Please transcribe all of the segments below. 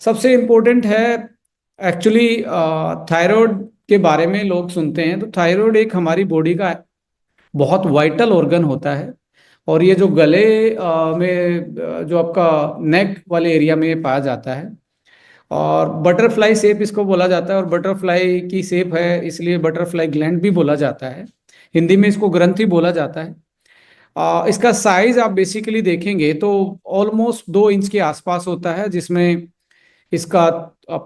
सबसे इम्पोर्टेंट है actually thyroid के बारे में लोग सुनते हैं तो थायराइड एक हमारी बॉडी का बहुत वाइटल ऑर्गन होता है। और ये जो गले में जो आपका नेक वाले एरिया में पाया जाता है और बटरफ्लाई शेप इसको बोला जाता है और बटरफ्लाई की शेप है इसलिए बटरफ्लाई ग्लैंड भी बोला जाता है। हिंदी में इसको ग्रंथि बोला जाता है। इसका साइज आप बेसिकली देखेंगे तो ऑलमोस्ट 2 इंच के आसपास होता है, जिसमें इसका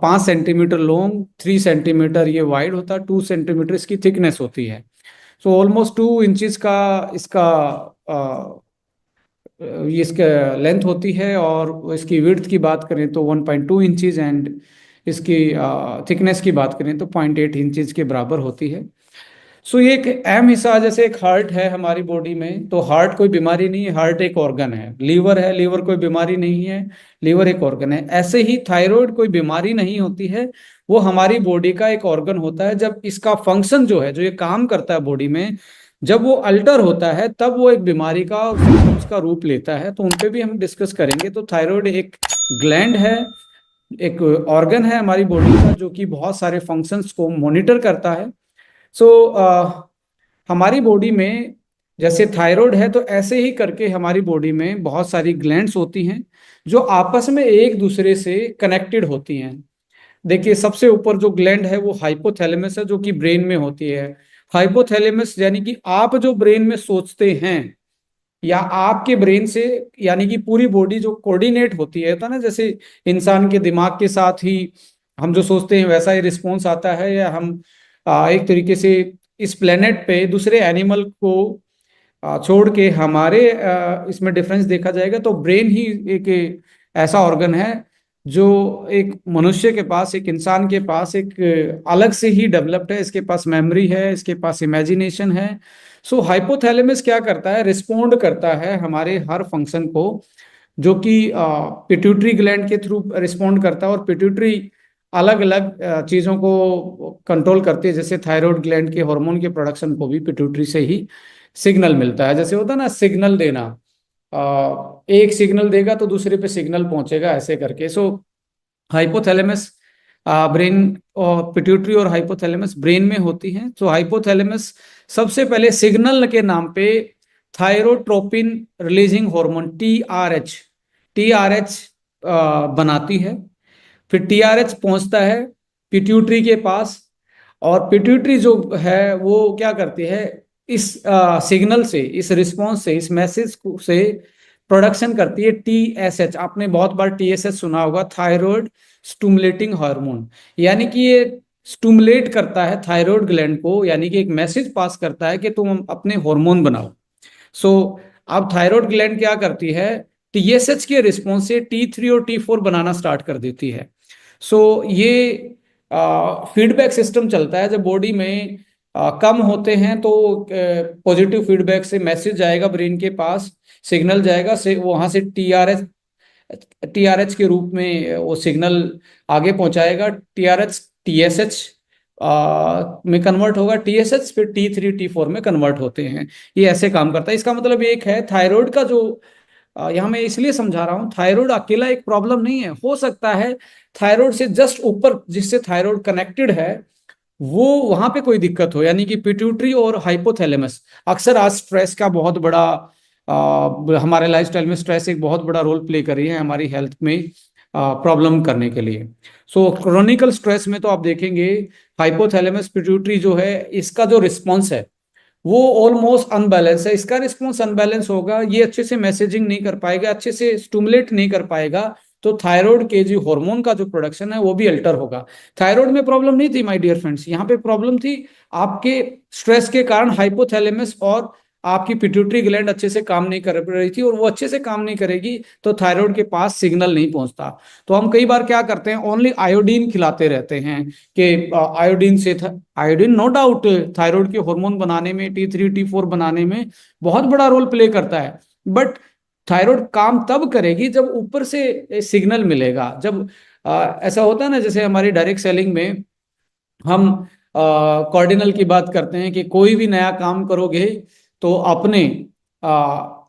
5 सेंटीमीटर लॉन्ग, 3 सेंटीमीटर ये वाइड होता है, 2 सेंटीमीटर इसकी थिकनेस होती है। सो ऑलमोस्ट 2 इंचज का इसका ये इसका लेंथ होती है। और इसकी विड्थ की बात करें तो 1.2 इंचज एंड इसकी थिकनेस की बात करें तो 0.8 इंचज के बराबर होती है। सो ये एक अहम हिस्सा, जैसे एक हार्ट है हमारी बॉडी में, तो हार्ट कोई बीमारी नहीं है, हार्ट एक ऑर्गन है। लीवर है, लीवर कोई बीमारी नहीं है, लीवर एक ऑर्गन है। ऐसे ही थायराइड कोई बीमारी नहीं होती है, वो हमारी बॉडी का एक ऑर्गन होता है। जब इसका फंक्शन जो है, जो ये काम करता है बॉडी में, जब वो अल्टर होता है तब वो एक बीमारी का उसका रूप लेता है। तो उन पे भी हम डिस्कस करेंगे। तो थायराइड एक ग्लैंड है, एक ऑर्गन है हमारी बॉडी का, जो कि बहुत सारे फंक्शंस को मॉनिटर करता है। सो हमारी बॉडी में जैसे थायराइड है तो ऐसे ही करके हमारी बॉडी में बहुत सारी ग्लैंड्स होती हैं जो आपस में एक दूसरे से कनेक्टेड होती हैं। देखिए, सबसे ऊपर जो ग्लैंड है वो हाइपोथैलेमस है, जो कि ब्रेन में होती है। हाइपोथैलेमस यानी कि आप जो ब्रेन में सोचते हैं या आपके ब्रेन से, यानी कि पूरी बॉडी जो कोऑर्डिनेट होती है, तो ना जैसे इंसान के दिमाग के साथ ही हम जो सोचते हैं वैसा ही रिस्पॉन्स आता है, या हम एक तरीके से इस प्लेनेट पे दूसरे एनिमल को छोड़ के हमारे इसमें डिफरेंस देखा जाएगा तो ब्रेन ही एक ऐसा ऑर्गन है जो एक मनुष्य के पास, एक इंसान के पास एक अलग से ही डेवलप्ड है। इसके पास मेमोरी है, इसके पास इमेजिनेशन है। सो हाइपोथैलेमस क्या करता है, रिस्पोंड करता है हमारे हर फंक्शन को, जो कि पिट्यूटरी ग्लैंड के थ्रू रिस्पोंड करता है। और पिट्यूटरी अलग अलग चीज़ों को कंट्रोल करती है, जैसे थायराइड ग्लैंड के हार्मोन के प्रोडक्शन को भी पिट्यूटरी से ही सिग्नल मिलता है। जैसे होता है ना सिग्नल देना, एक सिग्नल देगा तो दूसरे पे सिग्नल पहुंचेगा, ऐसे करके। सो हाइपोथैलेमस ब्रेन, और पिट्यूटरी और हाइपोथैलेमस ब्रेन में होती हैं। तो हाइपोथैलेमस सबसे पहले सिग्नल के नाम पे थायरोट्रोपिन रिलीजिंग हार्मोन टीआरएच बनाती है। फिर टीआरएच पहुंचता है पिट्यूटरी के पास, और पिट्यूटरी जो है वो क्या करती है, इस सिग्नल से, इस रिस्पॉन्स से, इस मैसेज से प्रोडक्शन करती है टीएसएच। आपने बहुत बार टीएसएच सुना होगा, थायराइड स्टुमुलेटिंग हार्मोन। यानी कि ये स्टुमुलेट करता है थायराइड ग्लैंड को, यानी कि एक मैसेज पास करता है कि तुम अपने हार्मोन बनाओ। सो अब थायराइड ग्लैंड क्या करती है, टीएसएच के रिस्पॉन्स से टी3 और टी4 बनाना स्टार्ट कर देती है। सो ये फीडबैक सिस्टम चलता है। जब बॉडी में कम होते हैं तो पॉजिटिव फीडबैक से मैसेज जाएगा ब्रेन के पास, सिग्नल जाएगा, से वहां से टीआरएच के रूप में वो सिग्नल आगे पहुंचाएगा। टीआरएच टीएसएच में कन्वर्ट होगा, टीएसएच फिर टी3 टी4 में कन्वर्ट होते हैं। ये ऐसे काम करता है। इसका मतलब एक है थायराइड का जो यहाँ मैं इसलिए समझा रहा हूँ, थायराइड अकेला एक प्रॉब्लम नहीं है। हो सकता है थायराइड से जस्ट ऊपर जिससे थायराइड कनेक्टेड है वो वहां पे कोई दिक्कत हो, यानी कि पिट्यूटरी और हाइपोथैलेमस। अक्सर आज स्ट्रेस का बहुत बड़ा हमारे लाइफस्टाइल में स्ट्रेस एक बहुत बड़ा रोल प्ले कर रही है हमारी हेल्थ में प्रॉब्लम करने के लिए। सो क्रोनिकल स्ट्रेस में तो आप देखेंगे हाइपोथैलेमस पिट्यूटरी जो है, इसका जो रिस्पॉन्स है वो ऑलमोस्ट अनबैलेंस है। इसका रिस्पॉन्स अनबैलेंस होगा, ये अच्छे से मैसेजिंग नहीं कर पाएगा, अच्छे से स्टुमुलेट नहीं कर पाएगा, तो थायराइड के जो हार्मोन का जो प्रोडक्शन है वो भी अल्टर होगा। थायराइड में प्रॉब्लम नहीं थी माय डियर फ्रेंड्स, यहाँ पे प्रॉब्लम थी आपके स्ट्रेस के कारण हाइपोथैलेमस और आपकी पिट्यूटरी ग्लैंड अच्छे से काम नहीं कर रही थी, और वो अच्छे से काम नहीं करेगी तो थायराइड के पास सिग्नल नहीं पहुंचता। तो हम कई बार क्या करते हैं, ओनली आयोडीन खिलाते रहते हैं कि आयोडीन से आयोडीन नो डाउट थायराइड के हार्मोन बनाने में, टी3 टी4 बनाने में बहुत बड़ा रोल प्ले करता है। बट थायराइड काम तब करेगी जब ऊपर से सिग्नल मिलेगा। जब ऐसा होता है ना, जैसे हमारी डायरेक्ट सेलिंग में हम कॉर्डिनल की बात करते हैं कि कोई भी नया काम करोगे तो अपने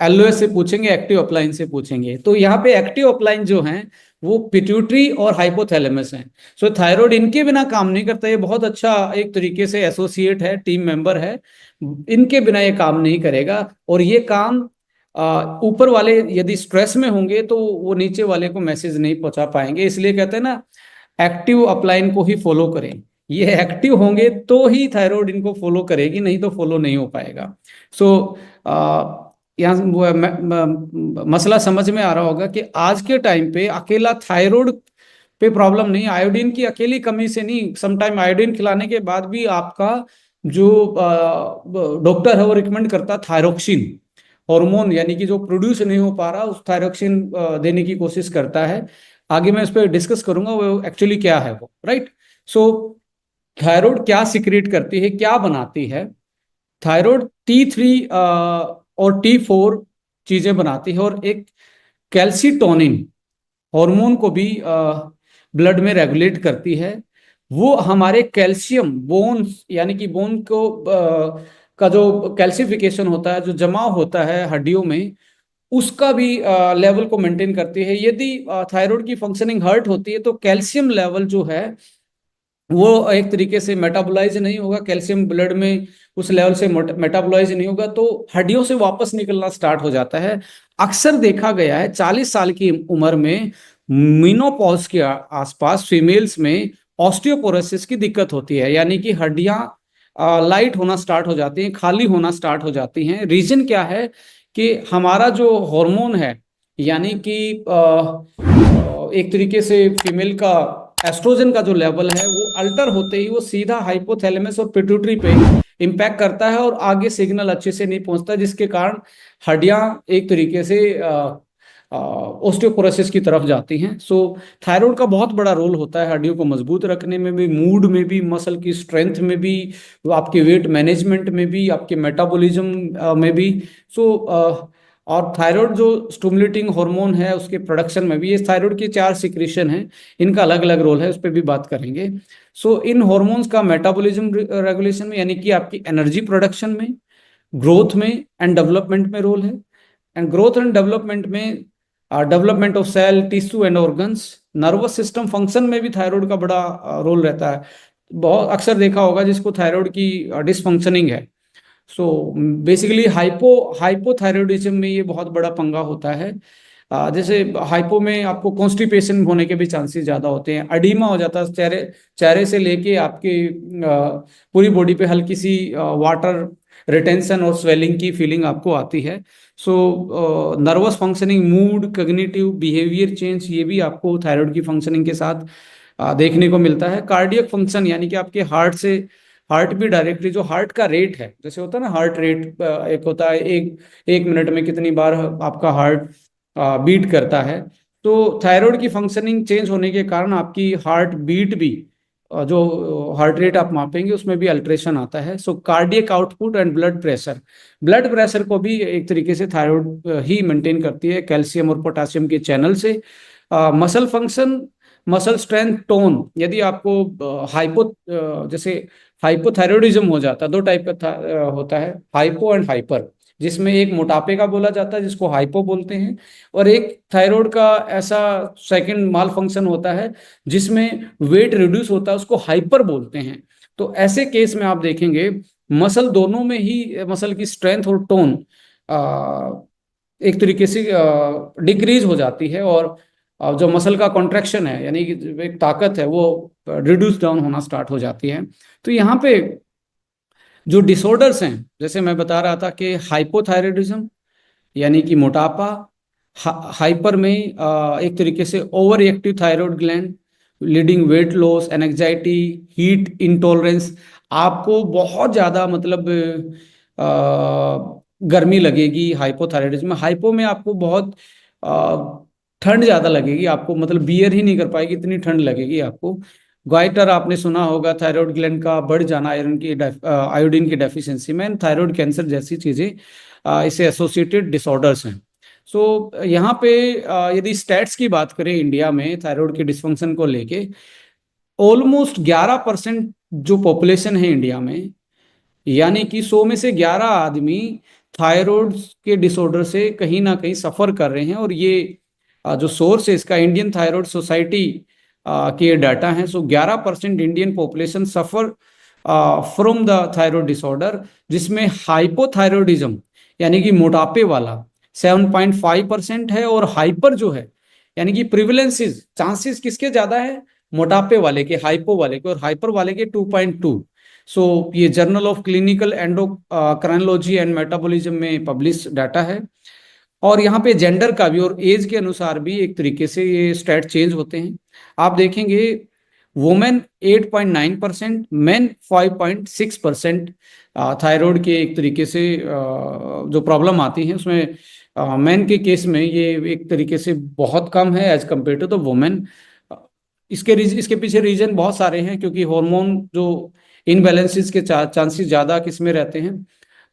एलओएस से पूछेंगे, एक्टिव अपलाइन से पूछेंगे। तो यहाँ पे एक्टिव अपलाइन जो हैं वो पिट्यूटरी और हाइपोथैलेमस हैं। सो थायराइड इनके बिना काम नहीं करता। ये बहुत अच्छा एक तरीके से एसोसिएट है, टीम मेंबर है, इनके बिना ये काम नहीं करेगा। और ये काम ऊपर वाले यदि स्ट्रेस में होंगे तो वो नीचे वाले को मैसेज नहीं पहुंचा पाएंगे। इसलिए कहते हैं ना, एक्टिव अपलाइन को ही फॉलो करें। ये एक्टिव होंगे तो ही थायराइड इनको फॉलो करेगी, नहीं तो फॉलो नहीं हो पाएगा। सो यहाँ मसला समझ में आ रहा होगा कि आज के टाइम पे अकेला थायराइड पे प्रॉब्लम नहीं, आयोडीन की अकेली कमी से नहीं, समटाइम आयोडीन खिलाने के बाद भी आपका जो डॉक्टर है वो रिकमेंड करता है थायरोक्सिन हार्मोन, यानी कि जो प्रोड्यूस नहीं हो पा रहा उस थायरोक्सिन देने की कोशिश करता है। आगे मैं इस पर डिस्कस करूंगा वो एक्चुअली क्या है वो, राइट। सो थायराइड क्या सिक्रेट करती है, क्या बनाती है? थायराइड T3 और T4 चीजें बनाती है, और एक कैल्सीटोनिन हार्मोन को भी ब्लड में रेगुलेट करती है। वो हमारे कैल्शियम बोन्स, यानी कि बोन को का जो कैल्सिफिकेशन होता है, जो जमाव होता है हड्डियों में, उसका भी लेवल को मेंटेन करती है। यदि थायराइड की फंक्शनिंग हर्ट होती है तो कैल्शियम लेवल जो है वो एक तरीके से मेटाबोलाइज नहीं होगा, कैल्शियम ब्लड में उस लेवल से मेटाबोलाइज नहीं होगा तो हड्डियों से वापस निकलना स्टार्ट हो जाता है। अक्सर देखा गया है 40 साल की उम्र में मीनोपॉज के आसपास फीमेल्स में ऑस्टियोपोरोसिस की दिक्कत होती है, यानी कि हड्डियां लाइट होना स्टार्ट हो जाती हैं, खाली होना स्टार्ट हो जाती हैं। रीजन क्या है कि हमारा जो हार्मोन है, यानी कि एक तरीके से फीमेल का एस्ट्रोजन का जो लेवल है वो अल्टर होते ही वो सीधा हाइपोथैलेमस और पिट्यूटरी पे इम्पैक्ट करता है और आगे सिग्नल अच्छे से नहीं पहुंचता, जिसके कारण हड्डियां एक तरीके से ओस्टियोपोरोसिस की तरफ जाती हैं। सो थायराइड का बहुत बड़ा रोल होता है हड्डियों को मजबूत रखने में भी, मूड में भी, मसल की स्ट्रेंथ में भी, आपके वेट मैनेजमेंट में भी, आपके मेटाबॉलिज्म में भी। सो और थायराइड जो स्टिमुलेटिंग हार्मोन है उसके प्रोडक्शन में भी, ये थायराइड की 4 सिक्रीशन है, इनका अलग अलग रोल है, उस पर भी बात करेंगे। सो इन हार्मोन्स का मेटाबॉलिज्म रेगुलेशन में, यानी कि आपकी एनर्जी प्रोडक्शन में, ग्रोथ में एंड डेवलपमेंट में रोल है। एंड ग्रोथ एंड डेवलपमेंट में development of cell, tissue and organs, nervous system function में भी थायराइड का बड़ा रोल रहता है। बहुत अक्सर देखा होगा जिसको थायराइड की डिसफंक्शनिंग है। सो बेसिकली हाइपोथायरॉयडिज्म में ये बहुत बड़ा पंगा होता है। जैसे हाइपो में आपको कॉन्स्टिपेशन होने के भी चांसेस ज्यादा होते हैं, अडीमा हो जाता है चेहरे चेहरे से लेके आपके पूरी बॉडी पे हल्की सी वाटर रिटेंशन और स्वेलिंग की फीलिंग आपको आती है। So nervous functioning, mood, cognitive behaviour change, ये भी आपको थायराइड की फंक्शनिंग के साथ देखने को मिलता है। कार्डियक फंक्शन, यानी कि आपके हार्ट से, हार्ट भी डायरेक्टली, जो हार्ट का रेट है, जैसे होता है ना हार्ट रेट, एक होता है एक मिनट में कितनी बार आपका हार्ट बीट करता है। तो थायराइड की फंक्शनिंग चेंज होने के कारण आपकी हार्ट बीट भी, जो हार्ट रेट आप मापेंगे उसमें भी अल्ट्रेशन आता है। So cardiac output and blood pressure को भी एक तरीके से थायराइड ही मेंटेन करती है कैल्शियम और पोटासियम के चैनल से। Muscle function, muscle strength, tone, यदि आपको जैसे हाइपोथायरॉयडिज्म हो जाता है, 2 टाइप का होता है, हाइपो एंड हाइपर, जिसमें एक मोटापे का बोला जाता है जिसको हाइपो बोलते हैं, और एक थायराइड का ऐसा सेकंड माल फंक्शन होता है जिसमें वेट रिड्यूस होता है, उसको हाइपर बोलते हैं। तो ऐसे केस में आप देखेंगे मसल दोनों में ही, मसल की स्ट्रेंथ और टोन एक तरीके से डिक्रीज हो जाती है, और जो मसल का कॉन्ट्रैक्शन है, यानी कि एक ताकत है, वो रिड्यूस डाउन होना स्टार्ट हो जाती है। तो यहाँ पे जो डिसऑर्डर्स हैं, जैसे मैं बता रहा था कि हाइपोथायराइडिज्म यानी कि मोटापा, हाइपर में एक तरीके से over active thyroid gland leading weight loss, anxiety, heat intolerance, आपको बहुत ज़्यादा मतलब गर्मी लगेगी हाइपोथायराइडिज्म में। हाइपो में आपको बहुत ठंड ज़्यादा लगेगी, आपको मतलब बियर ही नहीं कर पाएगी, इतनी ठंड लगेगी आपको। ग्वाइटर आपने सुना होगा, थायराइड ग्लैंड का बढ़ जाना आयोडीन की डेफिशिएंसी में, थायराइड कैंसर जैसी चीज़ें इससे एसोसिएटेड डिसऑर्डर्स हैं। सो यहाँ पे यदि स्टैट्स की बात करें इंडिया में थायराइड के डिसफंक्शन को लेके, ऑलमोस्ट 11% जो पॉपुलेशन है इंडिया में, यानी कि 100 में से 11 आदमी थायराइड के डिसऑर्डर से कहीं ना कहीं सफर कर रहे हैं। और ये जो सोर्स है इसका इंडियन थायराइड सोसाइटी के डाटा हैं। सो 11% Indian population suffer from the thyroid disorder, जिसमें हाइपोथायरॉयडिज्म यानी कि मोटापे वाला 7.5% है, और हाइपर जो है यानी कि प्रिविलेंसेस चांसेस किसके ज्यादा है, मोटापे वाले के, हाइपो वाले के, और हाइपर वाले के 2.2। सो ये journal of clinical endocrinology and metabolism में पब्लिश डाटा है। और यहाँ पे जेंडर का भी और एज के अनुसार भी एक तरीके से ये स्टैट चेंज होते हैं। आप देखेंगे वुमेन 8.9%, मेन 5.6% थायराइड के एक तरीके से जो प्रॉब्लम आती है उसमें मेन के केस में ये एक तरीके से बहुत कम है as compare to the women. इसके पीछे रीजन बहुत सारे हैं, क्योंकि हार्मोन जो इनबैलेंसेस के चांसेस ज़्यादा किस में रहते हैं,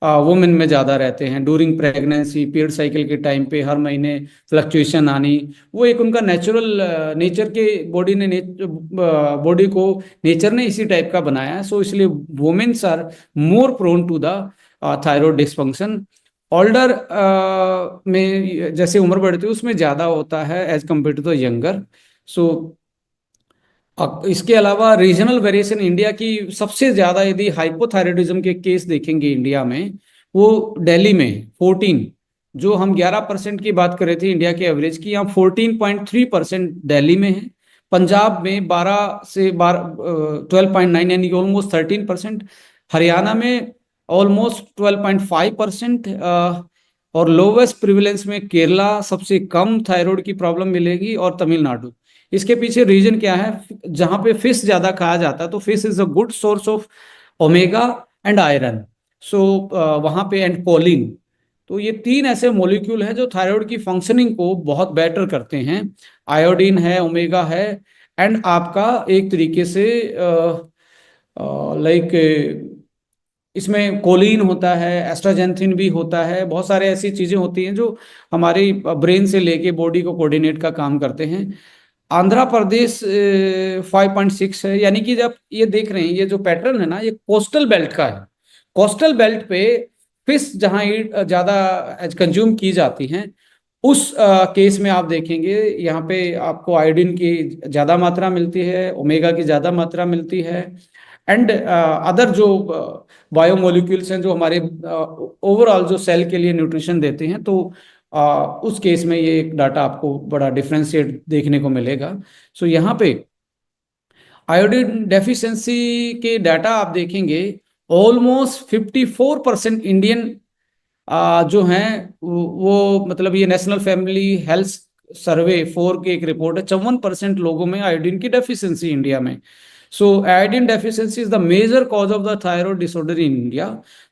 वुमेन में ज़्यादा रहते हैं। ड्यूरिंग प्रेगनेंसी, पीरियड साइकिल के टाइम पे हर महीने फ्लक्चुएशन आनी, वो एक उनका नेचुरल नेचर के बॉडी को नेचर ने इसी टाइप का बनाया है। सो इसलिए womens are more prone to the thyroid dysfunction. Older में जैसे उम्र बढ़ती है उसमें ज़्यादा होता है as compare to the younger. So इसके अलावा रीजनल वेरिएशन इंडिया की सबसे ज्यादा, यदि हाइपोथायराइडिज्म के केस देखेंगे इंडिया में, वो दिल्ली में 14, जो हम 11% की बात कर रहे थे इंडिया के एवरेज की, यहाँ 14.3% दिल्ली में है। पंजाब में 12 से 12.9 यानी ऑलमोस्ट 13%। हरियाणा में ऑलमोस्ट 12.5%। और लोवेस्ट प्रिविलेंस में केरला सबसे कम थायराइड की प्रॉब्लम मिलेगी, और तमिलनाडु। इसके पीछे रीजन क्या है, जहां पे फिश ज्यादा खाया जाता है, तो fish is a good source of omega and iron. So वहां पे एंड कोलिन। तो ये तीन ऐसे मॉलिक्यूल हैं जो थायराइड की फंक्शनिंग को बहुत बेटर करते हैं। आयोडीन है, ओमेगा है, एंड आपका एक तरीके से लाइक इसमें कोलिन होता है, एस्ट्राजेंथिन भी होता है, बहुत सारे ऐसी चीजें होती हैं जो हमारी ब्रेन से लेके बॉडी को कोऑर्डिनेट का काम करते हैं। आंध्र प्रदेश 5.6 है, यानी कि जब ये देख रहे हैं ये जो पैटर्न है ना, ये कोस्टल बेल्ट का है। कोस्टल बेल्ट पे फिश जहाँ ज्यादा कंज्यूम की जाती हैं, उस केस में आप देखेंगे यहाँ पे आपको आयोडीन की ज्यादा मात्रा मिलती है, ओमेगा की ज्यादा मात्रा मिलती है, एंड अदर जो बायोमोलिक्यूल्स हैं जो हमारे ओवरऑल जो सेल के लिए न्यूट्रिशन देते हैं। तो उस केस में ये एक डाटा आपको बड़ा डिफरेंशिएट देखने को मिलेगा। सो यहाँ पे आयोडीन डेफिशिएंसी के डाटा आप देखेंगे, ऑलमोस्ट 54% इंडियन जो हैं वो मतलब ये नेशनल फैमिली हेल्थ सर्वे 4 की एक रिपोर्ट है, 54% लोगों में आयोडीन की डेफिशिएंसी इंडिया में। So iodine deficiency is the major cause of the thyroid disorder in India.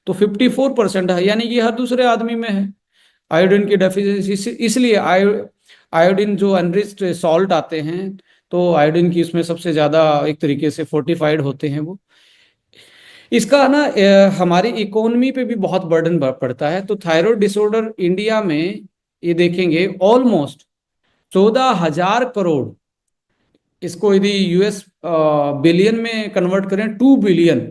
तो 54% है, यानी कि हर दूसरे आदमी में है आयोडीन की डेफिशिएंसी। इसलिए आयोडीन जो अनरिच्ड सॉल्ट आते हैं, तो आयोडीन की उसमें सबसे ज्यादा एक तरीके से फोर्टिफाइड होते हैं वो। इसका ना हमारी इकोनॉमी पे भी बहुत बर्डन पड़ता है। तो थायराइड डिसऑर्डर इंडिया में ये देखेंगे ऑलमोस्ट 14,000 करोड़, इसको यदि यूएस बिलियन में कन्वर्ट करें 2 बिलियन।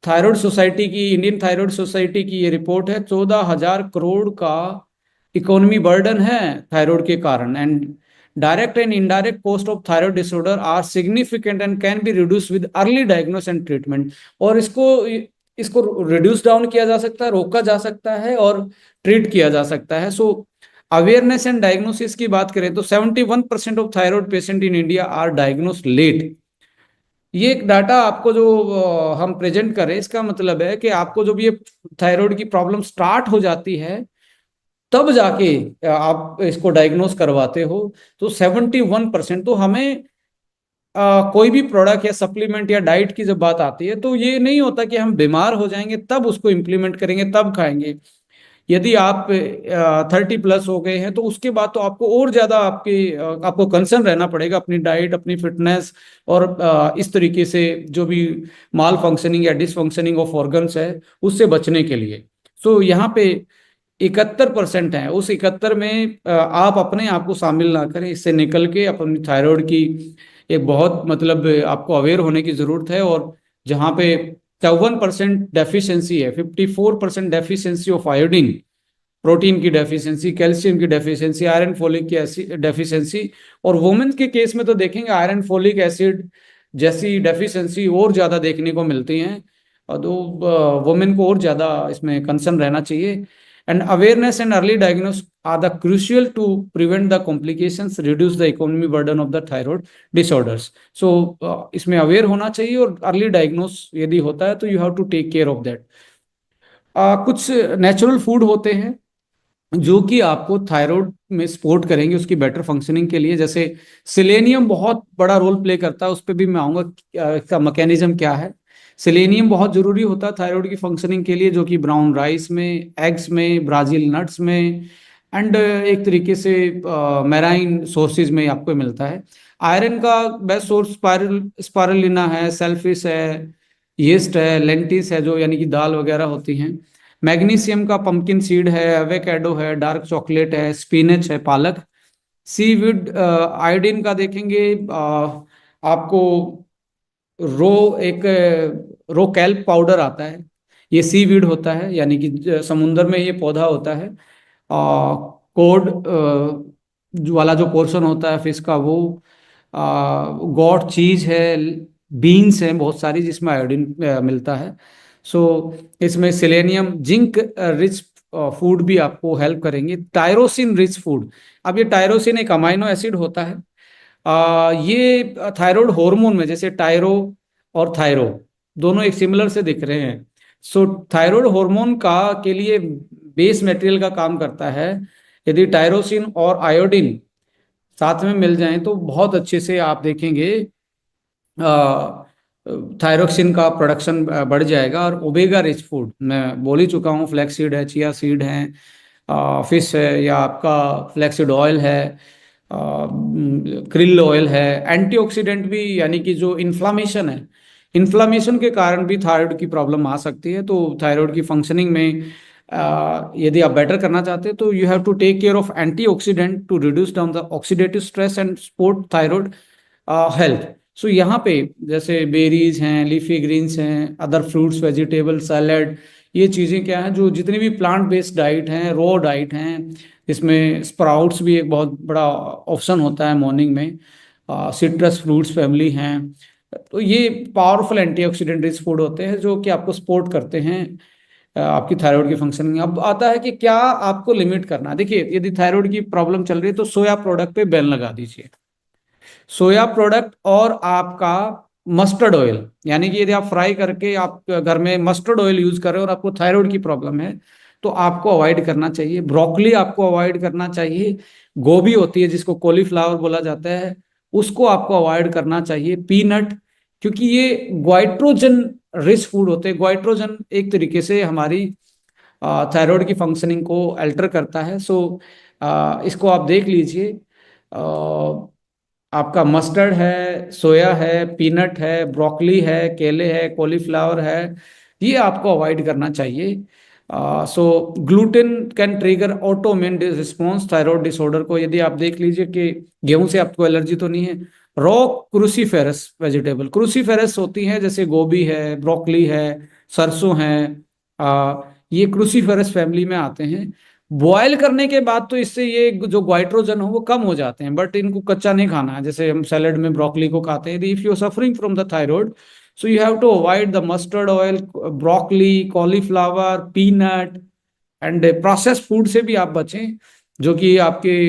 थायराइड सोसाइटी की, इंडियन थायराइड सोसाइटी की ये रिपोर्ट है, 14,000 करोड़ का इकोनॉमी बर्डन है थायराइड के कारण। And direct and indirect cost of thyroid disorder are significant and can be reduce with early diagnose and treatment. और इसको इसको रिड्यूस डाउन किया जा सकता है, रोका जा सकता है, और ट्रीट किया जा सकता है। सो अवेयरनेस एंड डायग्नोसिस की बात करें तो 71% of thyroid patient in India are diagnosed late. ये एक डाटा आपको जो हम प्रेजेंट करें, इसका मतलब है कि आपको जब ये थायराइड की प्रॉब्लम स्टार्ट हो जाती है तब जाके आप इसको डायग्नोस करवाते हो। तो 71%। तो हमें कोई भी प्रोडक्ट या सप्लीमेंट या डाइट की जब बात आती है, तो ये नहीं होता कि हम बीमार हो जाएंगे तब उसको इम्प्लीमेंट करेंगे तब खाएंगे। यदि आप 30+ हो गए हैं तो उसके बाद तो आपको और ज्यादा आपको कंसर्न रहना पड़ेगा अपनी डाइट, अपनी फिटनेस, और इस तरीके से जो भी माल फंक्शनिंग या डिसफंक्शनिंग ऑफ ऑर्गन्स है उससे बचने के लिए। सो यहाँ पे 71% है, उस 71 में आप अपने आप को शामिल ना करें, इससे निकल के अपनी थायराइड की एक बहुत मतलब आपको अवेयर होने की जरूरत है। और जहाँ पे 54% डेफिशिएंसी है, 54% डेफिशिएंसी ऑफ आयोडीन, प्रोटीन की डेफिशिएंसी, कैल्शियम की डेफिशिएंसी, आयरन फोलिक की एसिड डेफिशिएंसी। और वुमेन के केस में तो देखेंगे आयरन फोलिक एसिड जैसी डेफिशिएंसी और ज्यादा देखने को मिलती हैं, और तो वुमेन को और ज्यादा इसमें कंसर्न रहना चाहिए। And awareness and early diagnose are the crucial to prevent the complications, reduce the economy burden of the thyroid disorders. So इसमें अवेयर होना चाहिए, और अर्ली डायग्नोस यदि होता है तो you have to take care of that. कुछ natural food होते हैं जो कि आपको थायराइड में सपोर्ट करेंगे उसकी बेटर फंक्शनिंग के लिए। जैसे सिलेनियम बहुत बड़ा रोल प्ले करता है, उस पर भी मैं आऊंगा इसका मैकेनिज्म क्या है। सिलेनियम बहुत जरूरी होता है थायराइड की फंक्शनिंग के लिए, जो कि ब्राउन राइस में, एग्स में, ब्राजील नट्स में, एंड एक तरीके से मैराइन सोर्सेज में आपको मिलता है। आयरन का बेस्ट सोर्स स्पारुलिना है, सेल्फिश है, यीस्ट है, लेंटिस है जो यानी कि दाल वगैरह होती हैं। मैग्नीशियम का पंपकिन सीड है, एवोकाडो है, डार्क चॉकलेट है, स्पिनच है, पालक। सीविड आयोडीन का देखेंगे आपको रो एक रो कैल्प पाउडर आता है, ये सीवीड होता है, यानी कि समुंदर में ये पौधा होता है। कोड वाला जो पोर्शन होता है फिश का वो, गॉट चीज है, बीन्स हैं बहुत सारी जिसमें आयोडीन मिलता है। सो इसमें सेलेनियम, जिंक रिच फूड भी आपको हेल्प करेंगे। टायरोसिन रिच फूड, अब ये टायरोसिन एक अमाइनो एसिड होता है। ये थायराइड हार्मोन में, जैसे टायरो और थायरो दोनों एक सिमिलर से दिख रहे हैं। सो थायराइड हार्मोन का के लिए बेस मटेरियल का काम करता है। यदि टायरोसिन और आयोडीन साथ में मिल जाएं तो बहुत अच्छे से आप देखेंगे थायरोक्सिन का प्रोडक्शन बढ़ जाएगा। और ओमेगा रिच फूड मैं बोल ही चुका हूँ, फ्लैक्स सीड है, चिया सीड है, फिश है, या आपका फ्लैक्सीड ऑयल है, क्रिल ऑयल है। एंटीऑक्सीडेंट भी, यानी कि जो इन्फ्लामेशन है, इन्फ्लामेशन के कारण भी थायराइड की प्रॉब्लम आ सकती है। तो थायराइड की फंक्शनिंग में यदि आप बेटर करना चाहते हैं तो you have to take care of antioxidant to reduce down the oxidative stress and support thyroid health. So यहाँ पे जैसे बेरीज हैं, लीफी ग्रीन्स हैं, अदर फ्रूट्स, वेजिटेबल, सैलेड, ये चीज़ें क्या हैं जो जितनी भी प्लांट बेस्ड डाइट हैं, रॉ डाइट हैं, इसमें स्प्राउट्स भी एक बहुत बड़ा ऑप्शन होता है मॉर्निंग में, सिट्रस फ्रूट्स फैमिली हैं। तो ये पावरफुल एंटीऑक्सीडेंट रिच फूड होते हैं जो कि आपको सपोर्ट करते हैं आपकी थायराइड की फंक्शनिंग। अब आता है कि क्या आपको लिमिट करना है। देखिए, यदि थायराइड की प्रॉब्लम चल रही है तो सोया प्रोडक्ट पे बैन लगा दीजिए। सोया प्रोडक्ट और आपका मस्टर्ड ऑयल, यानी कि यदि आप फ्राई करके आप घर में मस्टर्ड ऑयल यूज कर रहे हो और आपको थायराइड की प्रॉब्लम है तो आपको अवॉइड करना चाहिए। ब्रोकली आपको अवॉइड करना चाहिए। गोभी होती है जिसको कॉलीफ्लावर बोला जाता है, उसको आपको अवॉइड करना चाहिए। पीनट, क्योंकि ये ग्वाइट्रोजन रिच फूड होते हैं। ग्वाइट्रोजन एक तरीके से हमारी थायराइड की फंक्शनिंग को अल्टर करता है। सो इसको आप देख लीजिए। आपका मस्टर्ड है, सोया है, पीनट है, ब्रोकली है, केले है, कॉलीफ्लावर है, ये आपको अवॉइड करना चाहिए। So gluten can trigger autoimmune response thyroid disorder को। यदि आप देख लीजिए कि गेहूं से आपको एलर्जी तो नहीं है। रॉ क्रूसीफेरस वेजिटेबल, क्रूसीफेरस होती हैं जैसे गोभी है, ब्रोकली है, सरसों है, ये क्रूसीफेरस फैमिली में आते हैं। बॉयल करने के बाद तो इससे ये जो ग्वाइट्रोजन हो वो कम हो जाते हैं, बट इनको कच्चा नहीं खाना है जैसे हम सैलेड में ब्रोकली को खाते हैं। If you are suffering from the thyroid, so you have to avoid the mustard oil, broccoli, cauliflower, peanut, and processed food से भी आप बचें जो कि आपके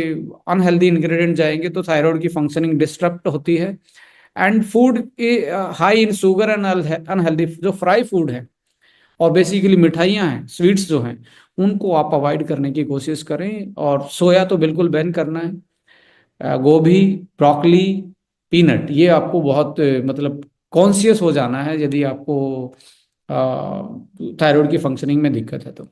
अनहेल्दी इंग्रेडिएंट जाएंगे तो थायराइड की फंक्शनिंग डिस्टर्ब होती है। And food high in sugar and unhealthy, जो फ्राई फूड है और बेसिकली मिठाइयाँ हैं, स्वीट्स जो हैं, उनको आप अवॉइड करने की कोशिश करें। और सोया तो बिल्कुल बैन करना है। गोभी, ब्रोकली, पीनट, ये आपको बहुत मतलब कॉन्शियस हो जाना है यदि आपको थायराइड की फंक्शनिंग में दिक्कत है तो।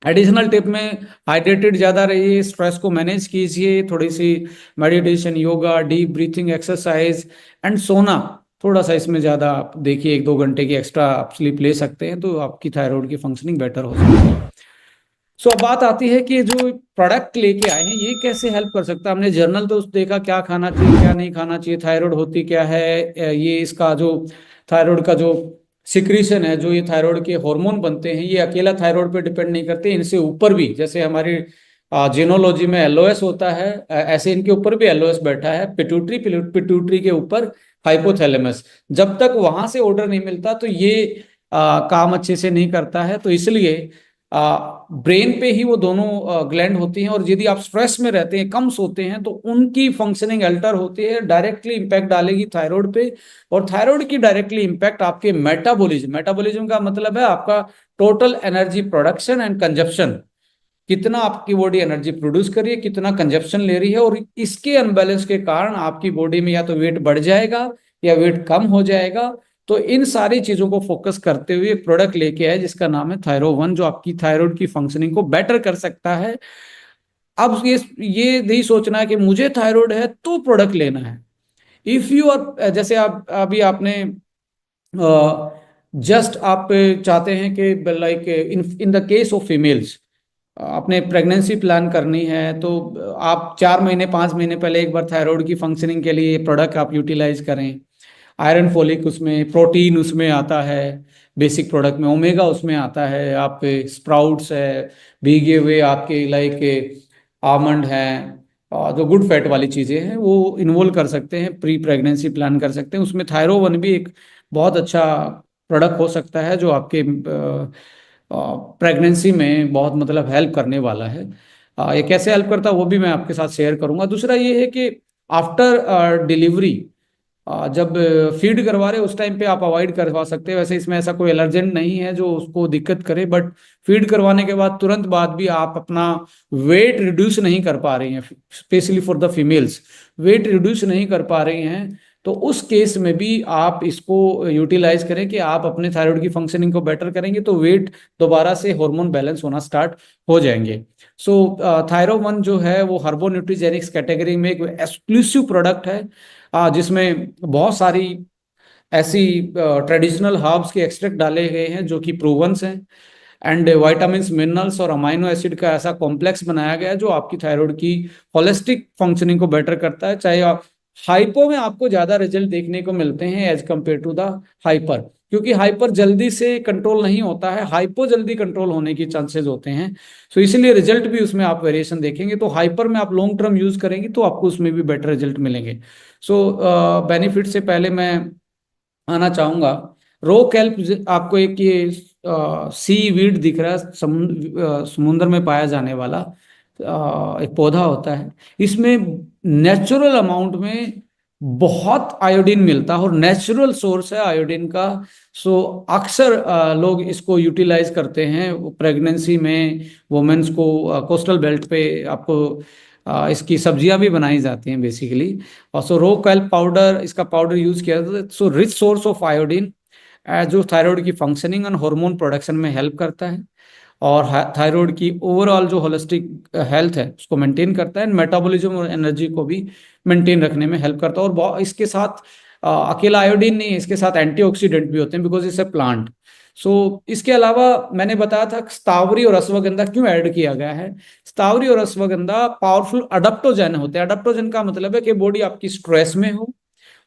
एडिशनल टिप में, हाइड्रेटेड ज़्यादा रहिए, स्ट्रेस को मैनेज कीजिए, थोड़ी सी meditation, yoga, deep breathing exercise and सोना थोड़ा सा इसमें ज़्यादा आप देखिए, 1-2 घंटे की एक्स्ट्रा आप स्लीप ले सकते हैं तो आपकी थायराइड की फंक्शनिंग बेटर हो सकती है। सो अब बात आती है कि जो प्रोडक्ट लेके आए हैं ये कैसे हेल्प कर सकता है। हमने जर्नल तो देखा क्या खाना चाहिए क्या नहीं खाना चाहिए, थायराइड होती क्या है, ये इसका जो थायराइड का जो सिक्रीशन है, जो ये थायराइड के हार्मोन बनते हैं, ये अकेला थायराइड पे डिपेंड नहीं करते, इनसे ऊपर भी, जैसे हमारी जीनोलॉजी में एलओएस होता है, ऐसे इनके ऊपर भी एलओएस बैठा है, पिट्यूटरी, पिट्यूटरी के ऊपर हाइपोथैलेमस। जब तक वहां से ऑर्डर नहीं मिलता तो ये काम अच्छे से नहीं करता है। तो इसलिए ब्रेन पे ही वो दोनों ग्लैंड होती हैं, और यदि आप स्ट्रेस में रहते हैं, कम सोते हैं, तो उनकी फंक्शनिंग अल्टर होती है, डायरेक्टली इंपैक्ट डालेगी थायराइड पे। और थायराइड की डायरेक्टली इंपैक्ट आपके मेटाबॉलिज्म, मेटाबॉलिज्म का मतलब है आपका total energy production and consumption, कितना आपकी बॉडी एनर्जी प्रोड्यूस कर रही है, कितना कंजप्शन ले रही है, और इसके अनबैलेंस के कारण आपकी बॉडी में या तो वेट बढ़ जाएगा या वेट कम हो जाएगा। तो इन सारी चीजों को फोकस करते हुए एक प्रोडक्ट लेके आए जिसका नाम है थायरो 1, जो आपकी थायराइड की फंक्शनिंग को बेटर कर सकता है। अब ये नहीं सोचना है कि मुझे थायराइड है तो प्रोडक्ट लेना है। इफ यू आर, जैसे आप अभी आपने जस्ट आप चाहते हैं कि like in in the case of females, आपने प्रेगनेंसी प्लान करनी है, तो आप 4 महीने 5 महीने पहले एक बार थायराइड की फंक्शनिंग के लिए ये प्रोडक्ट आप यूटिलाइज करें। आयरन फोलिक उसमें, प्रोटीन उसमें आता है, बेसिक प्रोडक्ट में ओमेगा उसमें आता है, आप स्प्राउट्स है, भीगे हुए आपके लाइक आमंड हैं, और जो गुड फैट वाली चीज़ें हैं वो इन्वॉल्व कर सकते हैं, प्री प्रेगनेंसी प्लान कर सकते हैं। उसमें थायरो 1 भी एक बहुत अच्छा प्रोडक्ट हो सकता है, जो आपके प्रेगनेंसी में बहुत मतलब हेल्प करने वाला है। ये कैसे हेल्प करता है वो भी मैं आपके साथ शेयर करूंगा। दूसरा ये है कि आफ्टर डिलीवरी, जब फीड करवा रहे हैं उस टाइम पे आप अवॉइड करवा सकते हैं। वैसे इसमें ऐसा कोई एलर्जेंट नहीं है जो उसको दिक्कत करे, बट फीड करवाने के बाद तुरंत बाद भी आप अपना वेट रिड्यूस नहीं कर पा रही हैं, specially for the females, weight reduce नहीं कर पा रही हैं, तो उस केस में भी आप इसको यूटिलाइज करें कि आप अपने थायराइड की फंक्शनिंग को बेटर करेंगे, तो वेट दोबारा से हार्मोन बैलेंस होना स्टार्ट हो जाएंगे। सो थायरो 1 जो है वो हर्बो न्यूट्रीजेनिक्स कैटेगरी में एक एक्सक्लूसिव प्रोडक्ट है, जिसमें बहुत सारी ऐसी ट्रेडिशनल हर्ब्स के एक्सट्रैक्ट डाले गए हैं जो कि प्रूवंस हैं, एंड वाइटामिन, मिनरल्स और अमाइनो एसिड का ऐसा कॉम्प्लेक्स बनाया गया है जो आपकी थायराइड की होलिस्टिक फंक्शनिंग को बेटर करता है। चाहे आप हाइपो में आपको ज्यादा रिजल्ट देखने को मिलते हैं as compare to the hyper, क्योंकि हाइपर जल्दी से कंट्रोल नहीं होता है, हाइपो जल्दी कंट्रोल होने की चांसेस होते हैं। सो इसीलिए रिजल्ट भी उसमें आप वेरिएशन देखेंगे। तो हाइपर में आप लॉन्ग टर्म यूज करेंगे तो आपको उसमें भी बेटर रिजल्ट मिलेंगे। सो बेनिफिट से पहले मैं आना चाहूंगा, रो कैल्प, आपको एक ये सी वीड दिख रहा है, समुद्र में पाया जाने वाला एक पौधा होता है। इसमें नेचुरल अमाउंट में बहुत आयोडीन मिलता है और नेचुरल सोर्स है आयोडीन का। सो अक्सर लोग इसको यूटिलाइज करते हैं प्रेगनेंसी में, वुमेन्स को कोस्टल बेल्ट पे आपको इसकी सब्जियां भी बनाई जाती हैं बेसिकली। और सो रो कैल्प पाउडर, इसका पाउडर यूज किया जाता है। So rich source of iodine, जो थायराइड की फंक्शनिंग एंड हार्मोन प्रोडक्शन में हेल्प करता है, और थायराइड की ओवरऑल जो होलिस्टिक हेल्थ है उसको मेंटेन करता है, मेटाबॉलिज्म और एनर्जी को भी मेंटेन रखने में हेल्प करता है। और इसके साथ अकेला आयोडीन नहीं है, इसके साथ एंटीऑक्सीडेंट भी होते हैं, बिकॉज इट्स ए प्लांट। सो इसके अलावा मैंने बताया था स्तावरी और अश्वगंधा क्यों ऐड किया गया है। स्तावरी और अश्वगंधा पावरफुल अडप्टोजन होते हैं। अडप्टोजन का मतलब है कि बॉडी आपकी स्ट्रेस में हो,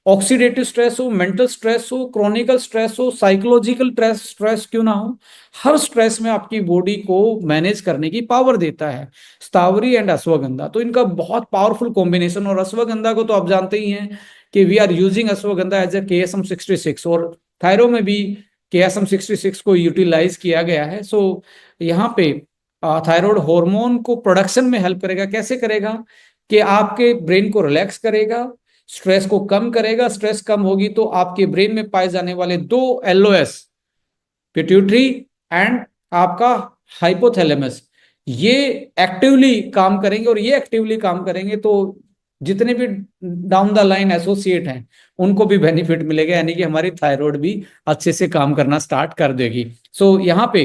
ऑक्सीडेटिव स्ट्रेस हो, मेंटल स्ट्रेस हो, क्रोनिकल स्ट्रेस हो, साइकोलॉजिकल स्ट्रेस क्यों ना हो, हर स्ट्रेस में आपकी बॉडी को मैनेज करने की पावर देता है स्टावरी एंड अश्वगंधा। तो इनका बहुत पावरफुल कॉम्बिनेशन। और अश्वगंधा को तो आप जानते ही हैं कि we are using ashwagandha as a KSM-66, और थायरो में भी KSM-66 को यूटिलाइज किया गया है। सो यहाँ पे थायराइड हार्मोन को प्रोडक्शन में हेल्प करेगा। कैसे करेगा कि आपके ब्रेन को रिलैक्स करेगा, स्ट्रेस को कम करेगा। स्ट्रेस कम होगी तो आपके ब्रेन में पाए जाने वाले दो LOS, पिट्यूटरी एंड आपका हाइपोथैलेमस, ये एक्टिवली काम करेंगे। और ये एक्टिवली काम करेंगे तो जितने भी डाउन द लाइन एसोसिएट हैं उनको भी बेनिफिट मिलेगा, यानी कि हमारी थायराइड भी अच्छे से काम करना स्टार्ट कर देगी। सो यहाँ पे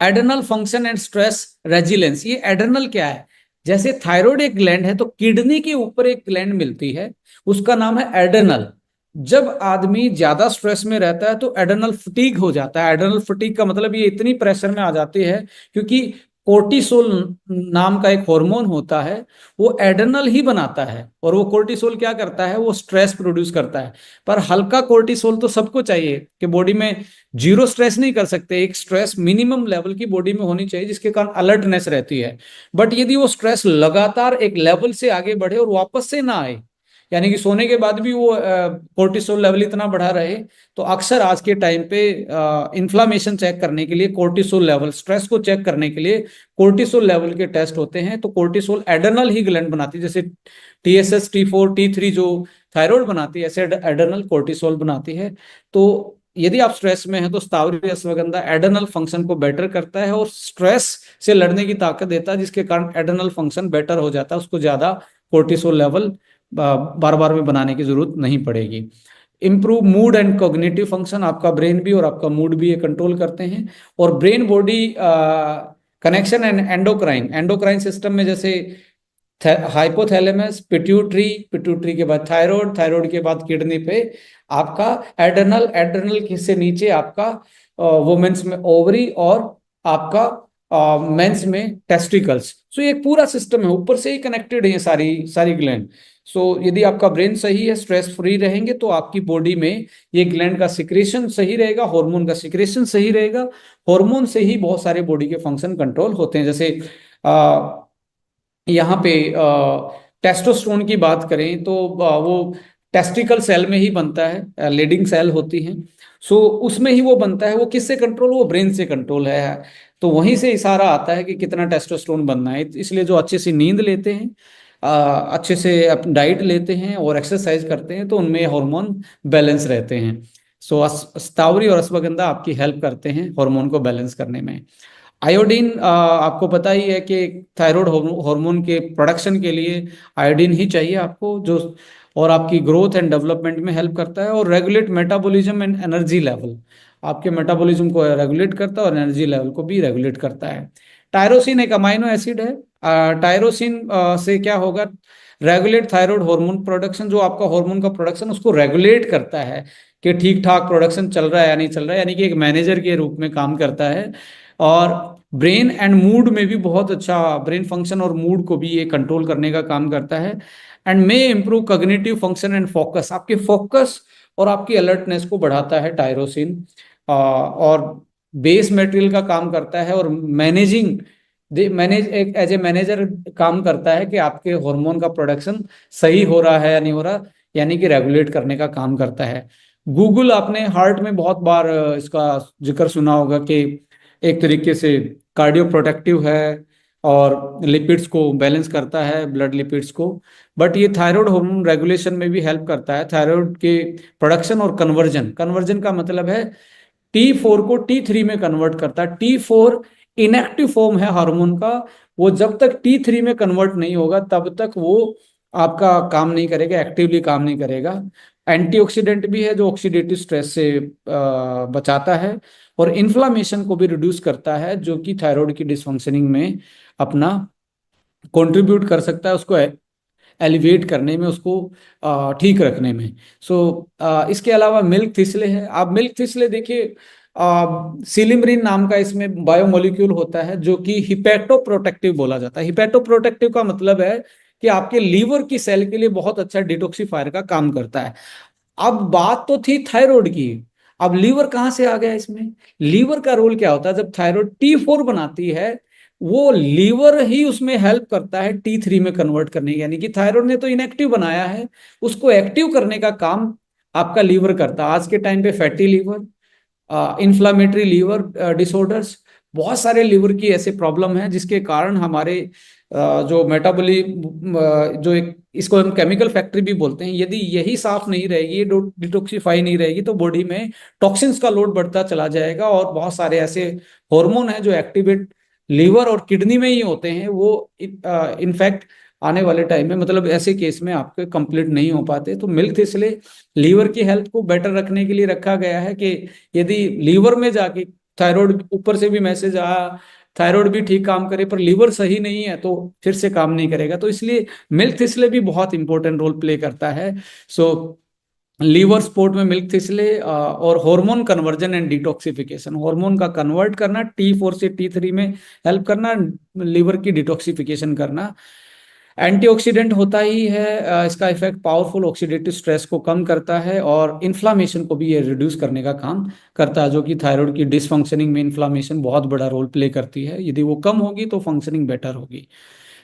adrenal function and stress resilience, ये एड्रेनल क्या है? जैसे थायराइड एक ग्लैंड है तो किडनी के ऊपर एक ग्लैंड मिलती है, उसका नाम है एड्रेनल। जब आदमी ज्यादा स्ट्रेस में रहता है तो एड्रेनल फटीग हो जाता है। एड्रेनल फटीग का मतलब ये इतनी प्रेशर में आ जाती है क्योंकि कोर्टिसोल नाम का एक हार्मोन होता है, वो एड्रेनल ही बनाता है। और वो कोर्टिसोल क्या करता है, वो स्ट्रेस प्रोड्यूस करता है। पर हल्का कोर्टिसोल तो सबको चाहिए कि बॉडी में, जीरो स्ट्रेस नहीं कर सकते, एक स्ट्रेस मिनिमम लेवल की बॉडी में होनी चाहिए जिसके कारण अलर्टनेस रहती है। बट यदि वो स्ट्रेस लगातार एक लेवल से आगे बढ़े और वापस से ना आए, यानी कि सोने के बाद भी वो कोर्टिसोल लेवल इतना बढ़ा रहे, तो अक्सर आज के टाइम पे इन्फ्लामेशन चेक करने के लिए कोर्टिसोल लेवल, स्ट्रेस को चेक करने के लिए कोर्टिसोल लेवल के टेस्ट होते हैं। तो कोर्टिसोल एड्रेनल ही ग्लैंड बनाती है, जैसे TSS, T4, T3 जो थायराइड बनाती है, ऐसे एड्रेनल कोर्टिसोल बनाती है। तो यदि आप स्ट्रेस में हैं तो स्थावरी अश्वगंधा एड्रेनल फंक्शन को बेटर करता है और स्ट्रेस से लड़ने की ताकत देता है, जिसके कारण एड्रेनल फंक्शन बेटर हो जाता है, उसको ज्यादा कोर्टिसोल लेवल बार बार में बनाने की जरूरत नहीं पड़ेगी। Improve mood and cognitive function, आपका ब्रेन भी और आपका मूड भी ये कंट्रोल करते हैं। और brain body connection and endocrine, endocrine system में जैसे हाइपोथैलेमस, पिट्यूटरी, पिट्यूटरी के बाद थायराइड, थायराइड के बाद किडनी पे आपका एड्रेनल, एड्रेनल से नीचे आपका वुमेन्स में ओवरी, और आपका मेंस में टेस्टिकल्स। सो ये एक पूरा सिस्टम है, ऊपर से ही कनेक्टेड है ये सारी सारी ग्लैंड। सो यदि आपका ब्रेन सही है, स्ट्रेस फ्री रहेंगे, तो आपकी बॉडी में ये ग्लैंड का सिक्रेशन सही रहेगा, हार्मोन का सिक्रेशन सही रहेगा। हार्मोन से ही बहुत सारे बॉडी के फंक्शन कंट्रोल होते हैं। जैसे यहाँ पे टेस्टोस्टेरोन की बात करें तो वो टेस्टिकल सेल में ही बनता है, लीडिंग सेल होती है। सो उसमें ही वो बनता है। वो किससे कंट्रोल, वो ब्रेन से कंट्रोल है। तो वहीं से इशारा आता है कि कितना टेस्टोस्टेरोन बनना है। इसलिए जो अच्छे से नींद लेते हैं, अच्छे से डाइट लेते हैं और एक्सरसाइज करते हैं, तो उनमें हार्मोन बैलेंस रहते हैं। सो स्तावरी और अश्वगंधा आपकी हेल्प करते हैं हार्मोन को बैलेंस करने में। आयोडीन, आपको पता ही है कि थायराइड हार्मोन के प्रोडक्शन के लिए आयोडीन ही चाहिए आपको, जो और आपकी ग्रोथ एंड डेवलपमेंट में हेल्प करता है। और regulate metabolism and energy level, आपके मेटाबॉलिज्म को रेगुलेट करता है और एनर्जी लेवल को भी रेगुलेट करता है। टायरोसिन एक अमाइनो एसिड है। टायरोसिन से क्या होगा, रेगुलेट थायराइड हार्मोन प्रोडक्शन, जो आपका हार्मोन का प्रोडक्शन उसको रेगुलेट करता है कि ठीक ठाक प्रोडक्शन चल रहा है या नहीं चल रहा है, यानी कि एक मैनेजर के रूप में काम करता है। और ब्रेन एंड मूड में भी बहुत अच्छा, ब्रेन फंक्शन और मूड को भी ये कंट्रोल करने का काम करता है। And may improve cognitive function and focus, आपके फोकस और आपकी अलर्टनेस को बढ़ाता है टायरोसिन। और बेस मटेरियल का काम करता है और मैनेजिंग, मैनेज एक एज ए मैनेजर काम करता है कि आपके हार्मोन का प्रोडक्शन सही हो रहा है या नहीं हो रहा, यानी कि रेगुलेट करने का काम करता है। गूगल, आपने हार्ट में बहुत बार इसका जिक्र सुना होगा कि एक तरीके से कार्डियो प्रोटेक्टिव है और लिपिड्स को बैलेंस करता है, ब्लड लिपिड्स को। बट ये थायराइड हार्मोन रेगुलेशन में भी हेल्प करता है, थायराइड के प्रोडक्शन और कन्वर्जन। कन्वर्जन का मतलब है T4 को T3 में कन्वर्ट करता है। T4 इनएक्टिव फॉर्म है हार्मोन का, वो जब तक T3 में कन्वर्ट नहीं होगा तब तक वो आपका काम नहीं करेगा, एक्टिवली काम नहीं करेगा। एंटीऑक्सीडेंट भी है जो ऑक्सीडेटिव स्ट्रेस से बचाता है और इन्फ्लामेशन को भी रिड्यूस करता है, जो कि थायराइड की डिसफंक्शनिंग में अपना कंट्रीब्यूट कर सकता है, उसको एलिवेट करने में, उसको ठीक रखने में। सो इसके अलावा मिल्क थिसले है। आप मिल्क थिसले देखिए, सिलिमरिन नाम का इसमें बायोमोलिक्यूल होता है जो कि हिपैटो प्रोटेक्टिव बोला जाता है। हिपैटो प्रोटेक्टिव का मतलब है कि आपके लीवर की सेल के लिए बहुत अच्छा डिटॉक्सिफायर का काम करता है। अब बात तो थी थायराइड की, अब लीवर कहाँ से आ गया इसमें। लीवर का रोल क्या होता है, जब थायराइड T4 बनाती है, वो लीवर ही उसमें हेल्प करता है T3 में कन्वर्ट करने की। यानी कि थायराइड ने तो इनएक्टिव बनाया है, उसको एक्टिव करने का काम आपका लीवर करता है। आज के टाइम पे fatty liver, inflammatory liver disorders, बहुत सारे लीवर की ऐसे प्रॉब्लम है जिसके कारण हमारे जो मेटाबॉली, जो एक इसको हम केमिकल फैक्ट्री भी बोलते हैं, यदि यही साफ नहीं रहेगी, ये डिटॉक्सिफाई नहीं रहेगी, तो बॉडी में टॉक्सिन्स का लोड बढ़ता चला जाएगा। और बहुत सारे ऐसे हार्मोन हैं जो एक्टिवेट लीवर और किडनी में ही होते हैं, वो इनफैक्ट आने वाले टाइम में, मतलब ऐसे केस में आपके कंप्लीट नहीं हो पाते। तो मिल्क इसलिए लीवर की हेल्थ को बेटर रखने के लिए रखा गया है कि यदि लीवर में जाके थायराइड, ऊपर से भी मैसेज आया थायराइड भी ठीक काम करे पर लीवर सही नहीं है तो फिर से काम नहीं करेगा। तो इसलिए मिल्क थिसले भी बहुत इंपॉर्टेंट रोल प्ले करता है। सो लीवर सपोर्ट में मिल्क थिस्ले, और hormone conversion and detoxification, hormone का कन्वर्ट करना, T4 से T3 में हेल्प करना, लीवर की डिटॉक्सिफिकेशन करना। एंटीऑक्सीडेंट होता ही है, इसका इफेक्ट पावरफुल ऑक्सीडेटिव स्ट्रेस को कम करता है और इन्फ्लामेशन को भी ये रिड्यूस करने का काम करता है, जो कि थायराइड की डिसफंक्शनिंग में इन्फ्लामेशन बहुत बड़ा रोल प्ले करती है। यदि वो कम होगी तो फंक्शनिंग बेटर होगी।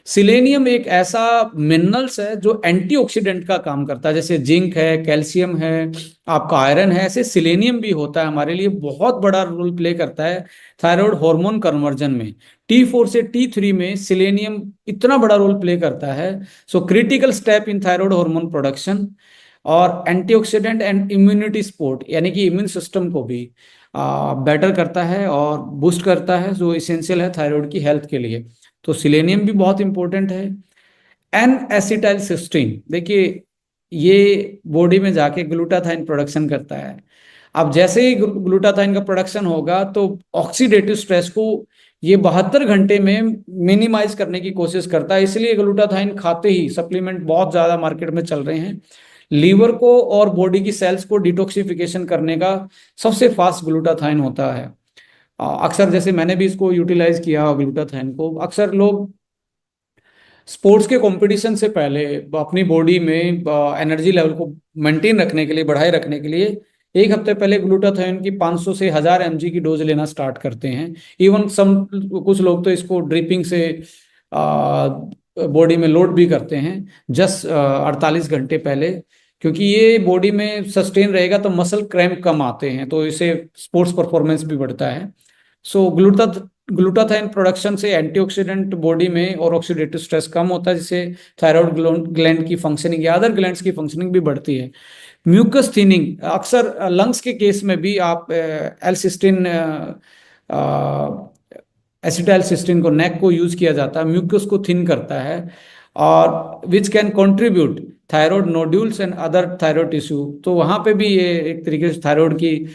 सिलेनियम एक ऐसा मिनरल्स है जो एंटीऑक्सीडेंट का काम करता है, जैसे जिंक है, कैल्शियम है, आपका आयरन है, ऐसे सिलेनियम भी होता है, हमारे लिए बहुत बड़ा रोल प्ले करता है थायराइड हार्मोन कन्वर्जन में। T4 से T3 में सिलेनियम इतना बड़ा रोल प्ले करता है। So critical step in thyroid hormone production, और एंटीऑक्सीडेंट एंड इम्यूनिटी सपोर्ट, यानी कि इम्यून सिस्टम को भी बेटर करता है और बूस्ट करता है, जो इसेंशियल है थायराइड की हेल्थ के लिए। तो सिलेनियम भी बहुत इंपॉर्टेंट है। एन एसिटाइल सिस्टीन, देखिए ये बॉडी में जाके ग्लूटाथाइन प्रोडक्शन करता है। अब जैसे ही ग्लूटाथाइन का प्रोडक्शन होगा तो ऑक्सीडेटिव स्ट्रेस को ये 72 घंटे में मिनिमाइज करने की कोशिश करता है, इसलिए ग्लूटाथाइन खाते ही, सप्लीमेंट बहुत ज्यादा मार्केट में चल रहे हैं, लीवर को और बॉडी की सेल्स को डिटॉक्सिफिकेशन करने का सबसे फास्ट ग्लूटाथाइन होता है। अक्सर जैसे मैंने भी इसको यूटिलाइज किया ग्लूटाथाइन को, अक्सर लोग स्पोर्ट्स के कंपटीशन से पहले अपनी बॉडी में एनर्जी लेवल को मेंटेन रखने के लिए, बढ़ाए रखने के लिए, एक हफ्ते पहले ग्लूटाथाइन की 500 से 1000 mg की डोज लेना स्टार्ट करते हैं। इवन सम कुछ लोग तो इसको ड्रिपिंग से बॉडी में लोड भी करते हैं, जस्ट 48 घंटे पहले, क्योंकि ये बॉडी में सस्टेन रहेगा तो मसल क्रैम्प कम आते हैं, तो इससे स्पोर्ट्स परफॉर्मेंस भी बढ़ता है। सो ग्लूटाथाइन प्रोडक्शन से एंटीऑक्सीडेंट बॉडी में और ऑक्सीडेटिव स्ट्रेस कम होता है, जिससे थायराइड ग्लैंड की फंक्शनिंग या अदर ग्लैंड्स की फंक्शनिंग भी बढ़ती है। म्यूकस थिनिंग, अक्सर लंग्स के केस में भी आप एलसिस्टिन, एसिटाइल सिस्टीन को, नेक को यूज किया जाता है, म्यूकस को थिन करता है, और which can contribute thyroid nodules and other thyroid tissue, तो वहां पे भी ये एक तरीके से थायराइड की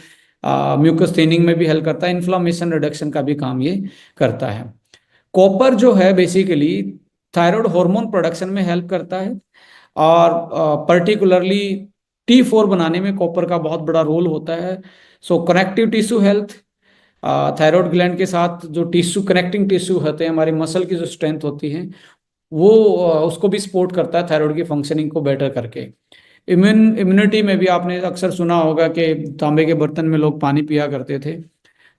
म्यूकस थिनिंग में भी हेल्प करता है, इन्फ्लामेशन रिडक्शन का भी काम ये करता है। कॉपर जो है बेसिकली थायराइड हार्मोन प्रोडक्शन में हेल्प करता है, और पर्टिकुलरली T4 बनाने में कॉपर का बहुत बड़ा रोल होता है। So connective tissue health, thyroid gland के साथ जो टिश्यू, कनेक्टिंग टिश्यू होते हैं, हमारी मसल की जो स्ट्रेंथ होती है, वो उसको भी सपोर्ट करता है थायराइड की फंक्शनिंग को बेटर करके। इम्यूनिटी में भी आपने अक्सर सुना होगा कि तांबे के बर्तन में लोग पानी पिया करते थे।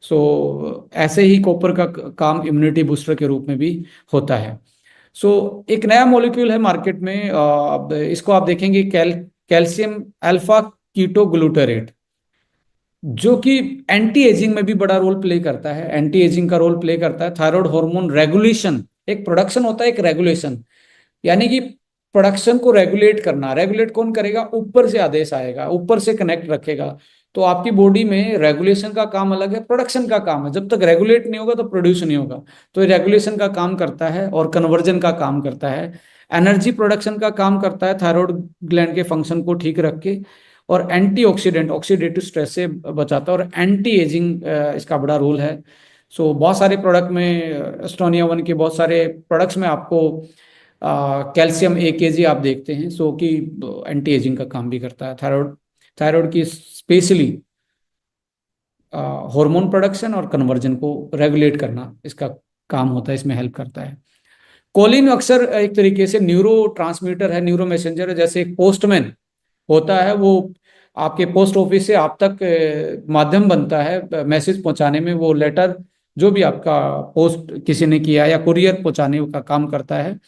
सो ऐसे ही कॉपर का काम इम्यूनिटी बूस्टर के रूप में भी होता है। सो एक नया मॉलिक्यूल है मार्केट में, इसको आप देखेंगे कैल्शियम अल्फा कीटो ग्लूटारेट, जो कि एंटी एजिंग में भी बड़ा रोल प्ले करता है, एंटी एजिंग का रोल प्ले करता है। थायराइड हार्मोन रेगुलेशन, एक प्रोडक्शन होता है, एक रेगुलेशन, यानी कि प्रोडक्शन को रेगुलेट करना। रेगुलेट कौन करेगा? ऊपर से आदेश आएगा, ऊपर से कनेक्ट रखेगा। तो आपकी बॉडी में रेगुलेशन का काम अलग है, प्रोडक्शन का काम है। जब तक रेगुलेट नहीं होगा तो प्रोड्यूस नहीं होगा। तो ये रेगुलेशन का काम करता है और कन्वर्जन का काम करता है, एनर्जी प्रोडक्शन का काम करता है, थायराइड ग्लैंड के फंक्शन को ठीक रख के, और एंटीऑक्सीडेंट, ऑक्सीडेटिव स्ट्रेस से बचाता है, और एंटी एजिंग इसका बड़ा रोल है। सो बहुत सारे प्रोडक्ट में, एस्टोनिया वन के बहुत सारे प्रोडक्ट्स में आपको कैल्शियम 1 kg आप देखते हैं, सो कि एंटी एजिंग का काम भी करता है। थायराइड थायराइड की स्पेशली हार्मोन प्रोडक्शन और कन्वर्जन को रेगुलेट करना इसका काम होता है, इसमें हेल्प करता है। कोलिन अक्सर एक तरीके से न्यूरो ट्रांसमीटर है, न्यूरो मैसेंजर है, जैसे एक पोस्टमैन होता है, वो आपके पोस्ट ऑफिस से आप तक माध्यम बनता है मैसेज पहुंचाने में। वो लेटर जो भी आपका पोस्ट किसी ने किया या कुरियर पहुंचाने का काम करता है।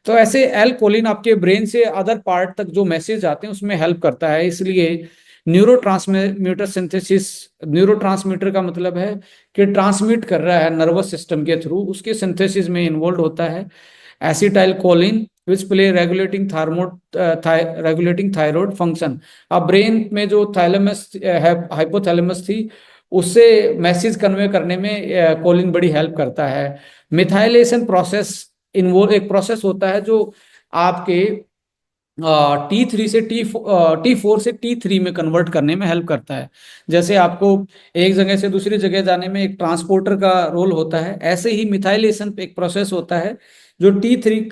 तो ऐसे एल कोलिन आपके ब्रेन से अदर पार्ट तक जो मैसेज आते हैं उसमें हेल्प करता है। इसलिए neuro transmitter synthesis, neuro transmitter का मतलब है कि ट्रांसमिट कर रहा है नर्वस सिस्टम के थ्रू, उसके सिंथेसिस में इन्वॉल्व होता है acetyl choline, which play regulating thyroid function. अब ब्रेन में जो थैलेमस है, हाइपोथैलेमस थी, उससे मैसेज कन्वे करने में कोलिन बड़ी हेल्प करता है। मिथाइलेशन प्रोसेस इन्वॉल्व, एक प्रोसेस होता है जो आपके T3 से T4 से T3 में कन्वर्ट करने में हेल्प करता है। जैसे आपको एक जगह से दूसरी जगह जाने में एक ट्रांसपोर्टर का रोल होता है, ऐसे ही मिथाइलेशन एक प्रोसेस होता है जो T4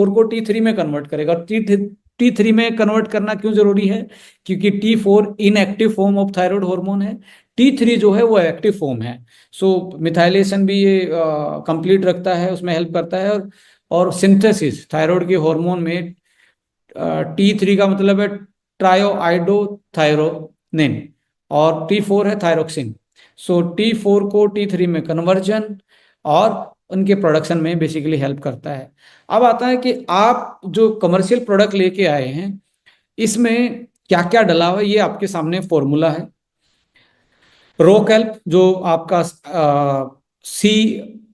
को T3 में कन्वर्ट करेगा। T3 में कन्वर्ट करना क्यों जरूरी है? क्योंकि T4 inactive form of thyroid hormone है, T3 जो है वो एक्टिव फॉर्म है। सो मिथाइलेशन भी ये कंप्लीट रखता है, उसमें हेल्प करता है। और सिंथेसिस थायराइड के हार्मोन में T3 का मतलब है ट्रायो आइडोथायरोनिन, और T4 है थायरोक्सिन। सो T4 को T3 में कन्वर्जन और उनके प्रोडक्शन में बेसिकली हेल्प करता है। अब आता है कि आप जो कमर्शियल प्रोडक्ट लेके आए हैं इसमें क्या क्या डला हुआ है, ये आपके सामने फॉर्मूला है। रोकएल्प जो आपका सी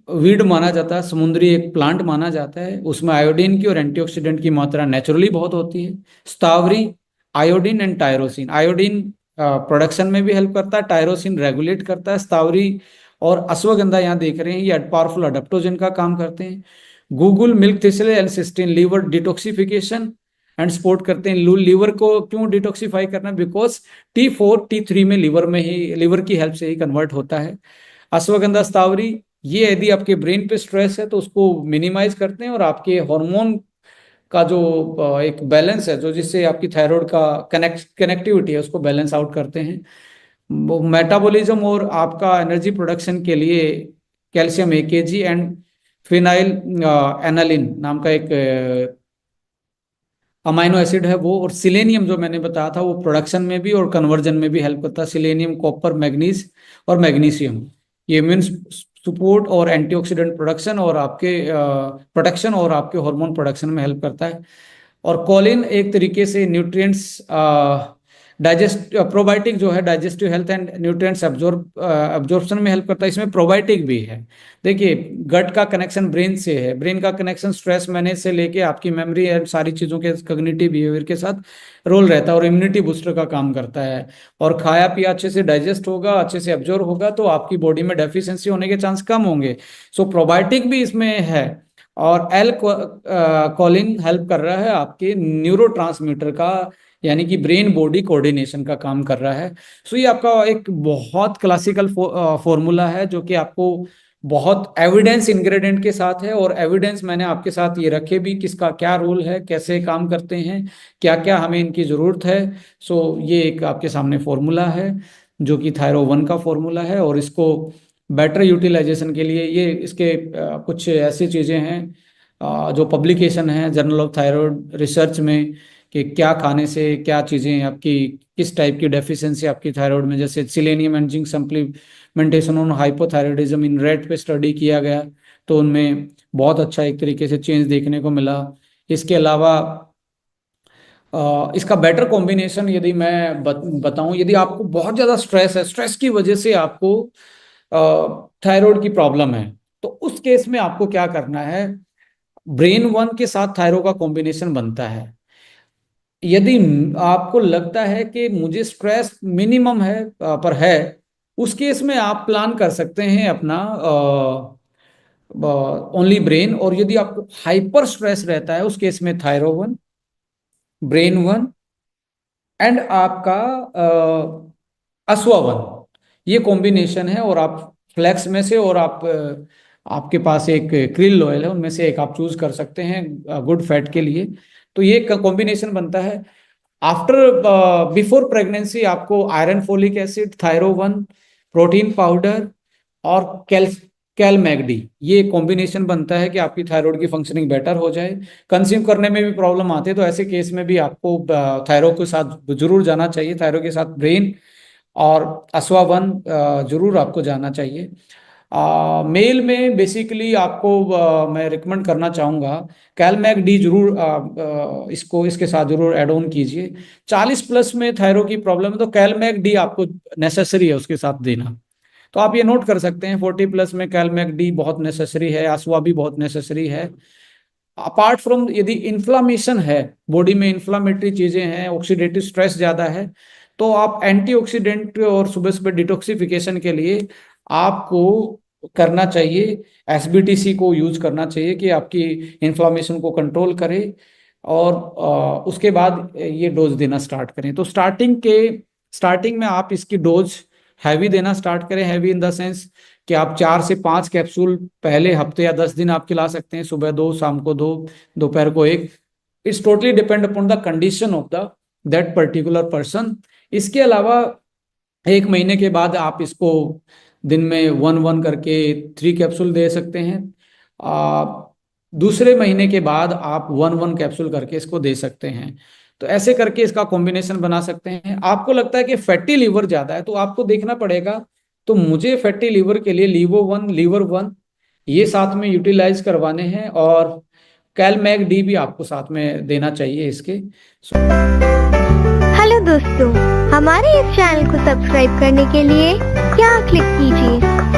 वीड माना जाता है, समुद्री एक प्लांट माना जाता है, उसमें आयोडीन की और एंटीऑक्सीडेंट की मात्रा नेचुरली बहुत होती है। Strawberry, iodine and tyrosine. Iodine production में भी हेल्प करता है, टायरोसिन रेगुलेट करता है। स्टावरी और अश्वगंधा यहाँ देख रहे हैं, ये पावरफुल अडेप्टोजन का काम करते हैं। Guggul, milk thistle, L cysteine liver detoxification and support करते हैं। लीवर को क्यों डिटॉक्सिफाई करना? बिकॉज T4 T3 में लीवर की हेल्प से ही कन्वर्ट होता है। अश्वगंधा, स्तावरी, ये यदि आपके ब्रेन पे स्ट्रेस है तो उसको मिनिमाइज करते हैं और आपके हार्मोन का जो एक बैलेंस है, जो जिससे आपकी थायराइड का कनेक्टिविटी है उसको बैलेंस आउट करते हैं। वो मेटाबॉलिज्म और आपका एनर्जी प्रोडक्शन के लिए calcium AKG and phenyl aniline नाम का एक अमाइनो एसिड है वो। और सिलेनियम जो मैंने बताया था वो प्रोडक्शन में भी और कन्वर्जन में भी हेल्प करता है। सिलेनियम, कॉपर, मैग्नीज और मैग्नीशियम, ये इम्यून सपोर्ट और एंटीऑक्सीडेंट प्रोडक्शन और आपके प्रोटेक्शन और आपके हार्मोन प्रोडक्शन में हेल्प करता है। और कोलिन एक तरीके से न्यूट्रिएंट्स डाइजेस्ट, प्रोबायोटिक जो है digestive health and nutrients absorption में हेल्प करता है। इसमें प्रोबायोटिक भी है। देखिए, गट का कनेक्शन ब्रेन से है, ब्रेन का कनेक्शन स्ट्रेस मैनेज से लेके आपकी मेमोरी एंड सारी चीज़ों के कॉग्निटिव बिहेवियर के साथ रोल रहता है और इम्यूनिटी बूस्टर का काम करता है। और खाया पिया अच्छे से डाइजेस्ट होगा, अच्छे से एब्जॉर्ब होगा तो आपकी बॉडी में डेफिशिएंसी होने के चांस कम होंगे। सो प्रोबायोटिक भी इसमें है। और एल कॉलिन हेल्प कर रहा है आपके न्यूरो का, यानी कि ब्रेन बॉडी कोऑर्डिनेशन का काम कर रहा है। सो ये आपका एक बहुत क्लासिकल फॉर्मूला है जो कि आपको बहुत एविडेंस इंग्रेडिएंट के साथ है। और एविडेंस मैंने आपके साथ ये रखे भी, किसका क्या रोल है, कैसे काम करते हैं, क्या क्या हमें इनकी ज़रूरत है। सो ये एक आपके सामने फॉर्मूला है जो कि थायरो 1 का फॉर्मूला है। और इसको बेटर यूटिलाइजेशन के लिए ये इसके कुछ ऐसी चीज़ें हैं जो पब्लिकेशन है जर्नल ऑफ थायराइड रिसर्च में, कि क्या खाने से क्या चीज़ें आपकी किस टाइप की डेफिशिएंसी आपकी थायराइड में, जैसे selenium and zinc supplementation on hypothyroidism in rate पे स्टडी किया गया तो उनमें बहुत अच्छा एक तरीके से चेंज देखने को मिला। इसके अलावा इसका बेटर कॉम्बिनेशन यदि मैं बताऊं, यदि आपको बहुत ज़्यादा स्ट्रेस है, स्ट्रेस की वजह से आपको थायराइड की प्रॉब्लम है, तो उस केस में आपको क्या करना है? ब्रेन 1 के साथ थायरो का कॉम्बिनेशन बनता है। यदि आपको लगता है कि मुझे स्ट्रेस मिनिमम है पर है, उस केस में आप प्लान कर सकते हैं अपना ओनली ब्रेन। और यदि आपको हाइपर स्ट्रेस रहता है उस केस में थायरो 1, ब्रेन 1 एंड आपका अश्वा 1, ये कॉम्बिनेशन है। और आप फ्लैक्स में से और आप आपके पास एक क्रिल ऑयल है, उनमें से एक आप चूज कर सकते हैं गुड फैट के लिए। तो ये कॉम्बिनेशन बनता है। आफ्टर बिफोर प्रेगनेंसी आपको iron, folic acid, thyro 1, protein powder और कैल मैगडी, ये कॉम्बिनेशन बनता है कि आपकी थायराइड की फंक्शनिंग बेटर हो जाए। कंज्यूम करने में भी प्रॉब्लम आती है तो ऐसे केस में भी आपको थायराइड के साथ जरूर जाना चाहिए, थायराइड के साथ ब्रेन और अश्वा 1 जरूर आपको जाना चाहिए। मेल में बेसिकली आपको मैं रिकमेंड करना चाहूँगा कैलमैक डी जरूर इसको इसके साथ जरूर ऐड ऑन कीजिए। 40+ में थायरो की प्रॉब्लम है तो कैलमैक डी आपको नेसेसरी है उसके साथ देना। तो आप ये नोट कर सकते हैं 40+ में कैलमैक डी बहुत नेसेसरी है, आसवा भी बहुत नेसेसरी है। अपार्ट फ्रॉम यदि इन्फ्लामेशन है, बॉडी में इन्फ्लामेटरी चीजें हैं, ऑक्सीडेटिव स्ट्रेस ज्यादा है, तो आप एंटीऑक्सीडेंट और सुबह सुबह डिटॉक्सिफिकेशन के लिए आपको करना चाहिए, SBTC को यूज करना चाहिए कि आपकी इन्फ्लामेशन को कंट्रोल करे। और उसके बाद ये डोज देना स्टार्ट करें। तो स्टार्टिंग में आप इसकी डोज हैवी देना स्टार्ट करें। हैवी इन द सेंस कि आप 4 से 5 कैप्सूल पहले हफ्ते या 10 दिन आप खिला सकते हैं, सुबह 2, शाम को 2, दोपहर को 1। It's totally depend upon the condition of the that particular person. इसके अलावा 1 महीने के बाद आप इसको दिन में 1-1 करके 3 कैप्सूल दे सकते हैं। दूसरे महीने के बाद आप 1-1 कैप्सूल करके इसको दे सकते हैं। तो ऐसे करके इसका कॉम्बिनेशन बना सकते हैं। आपको लगता है कि फैटी लीवर ज्यादा है तो आपको देखना पड़ेगा, तो मुझे फैटी लीवर के लिए लीवो 1, लीवर 1 ये साथ में यूटिलाइज करवाने हैं, और कैलमैग डी भी आपको साथ में देना चाहिए इसके। हेलो दोस्तों, हमारे इस चैनल को सब्सक्राइब करने के लिए यहाँ क्लिक कीजिए